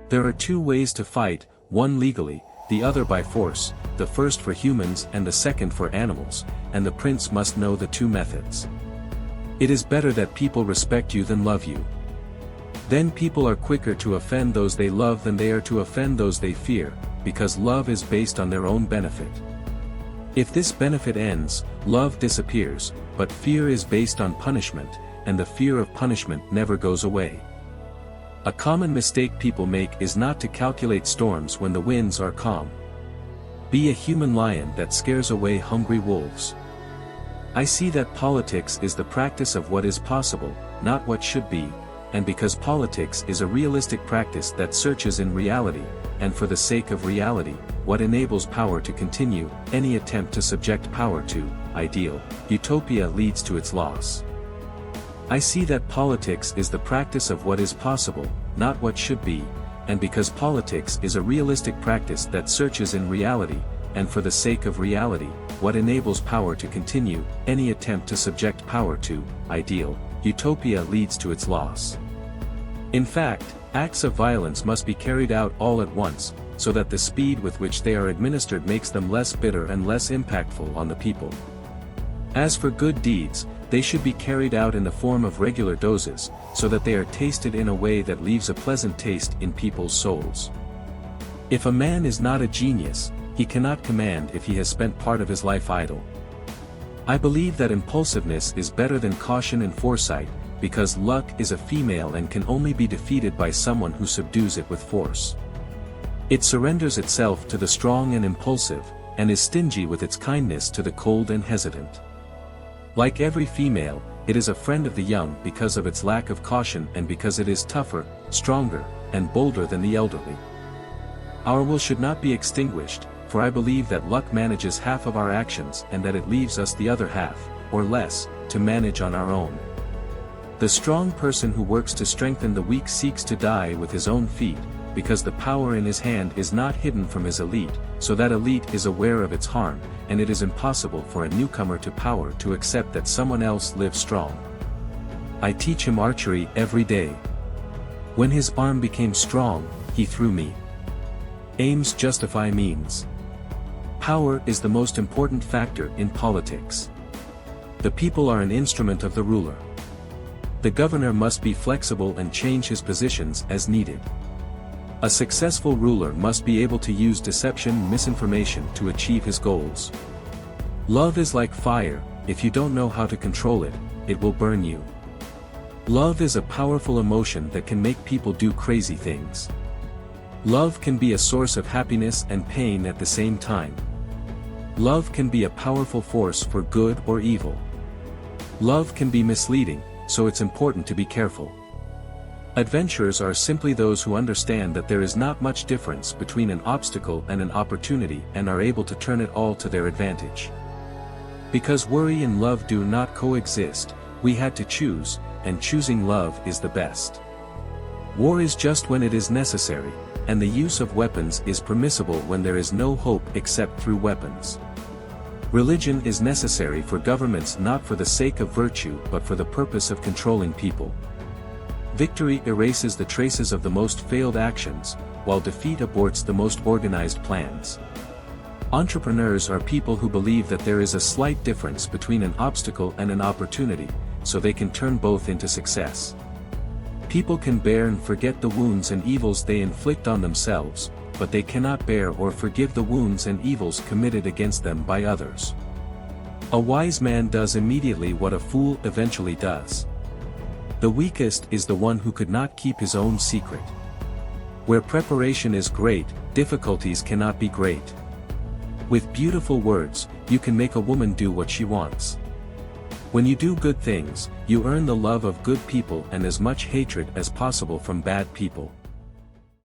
There are two ways to fight, one legally, the other by force, the first for humans and the second for animals, and the prince must know the two methods. It is better that people respect you than love you. Then people are quicker to offend those they love than they are to offend those they fear, because love is based on their own benefit. If this benefit ends, love disappears, but fear is based on punishment, and the fear of punishment never goes away. A common mistake people make is not to calculate storms when the winds are calm. Be a human lion that scares away hungry wolves. I see that politics is the practice of what is possible, not what should be, and because politics is a realistic practice that searches in reality, and for the sake of reality, what enables power to continue, any attempt to subject power to ideal utopia leads to its loss. I see that politics is the practice of what is possible, not what should be, and because politics is a realistic practice that searches in reality, and for the sake of reality, what enables power to continue, any attempt to subject power to ideal utopia leads to its loss. In fact, acts of violence must be carried out all at once, so that the speed with which they are administered makes them less bitter and less impactful on the people. As for good deeds, they should be carried out in the form of regular doses, so that they are tasted in a way that leaves a pleasant taste in people's souls. If a man is not a genius, he cannot command if he has spent part of his life idle. I believe that impulsiveness is better than caution and foresight, because luck is a female and can only be defeated by someone who subdues it with force. It surrenders itself to the strong and impulsive, and is stingy with its kindness to the cold and hesitant. Like every female, it is a friend of the young because of its lack of caution and because it is tougher, stronger, and bolder than the elderly. Our will should not be extinguished, for I believe that luck manages half of our actions and that it leaves us the other half, or less, to manage on our own. The strong person who works to strengthen the weak seeks to die with his own feet, because the power in his hand is not hidden from his elite, so that elite is aware of its harm, and it is impossible for a newcomer to power to accept that someone else lives strong. I teach him archery every day. When his arm became strong, he threw me. Aims justify means. Power is the most important factor in politics. The people are an instrument of the ruler. The governor must be flexible and change his positions as needed. A successful ruler must be able to use deception and misinformation to achieve his goals. Love is like fire, if you don't know how to control it, it will burn you. Love is a powerful emotion that can make people do crazy things. Love can be a source of happiness and pain at the same time. Love can be a powerful force for good or evil. Love can be misleading, so it's important to be careful. Adventurers are simply those who understand that there is not much difference between an obstacle and an opportunity and are able to turn it all to their advantage. Because worry and love do not coexist, we had to choose, and choosing love is the best. War is just when it is necessary, and the use of weapons is permissible when there is no hope except through weapons. Religion is necessary for governments not for the sake of virtue but for the purpose of controlling people. Victory erases the traces of the most failed actions, while defeat aborts the most organized plans. Entrepreneurs are people who believe that there is a slight difference between an obstacle and an opportunity, so they can turn both into success. People can bear and forget the wounds and evils they inflict on themselves, but they cannot bear or forgive the wounds and evils committed against them by others. A wise man does immediately what a fool eventually does. The weakest is the one who could not keep his own secret. Where preparation is great, difficulties cannot be great. With beautiful words, you can make a woman do what she wants. When you do good things, you earn the love of good people and as much hatred as possible from bad people.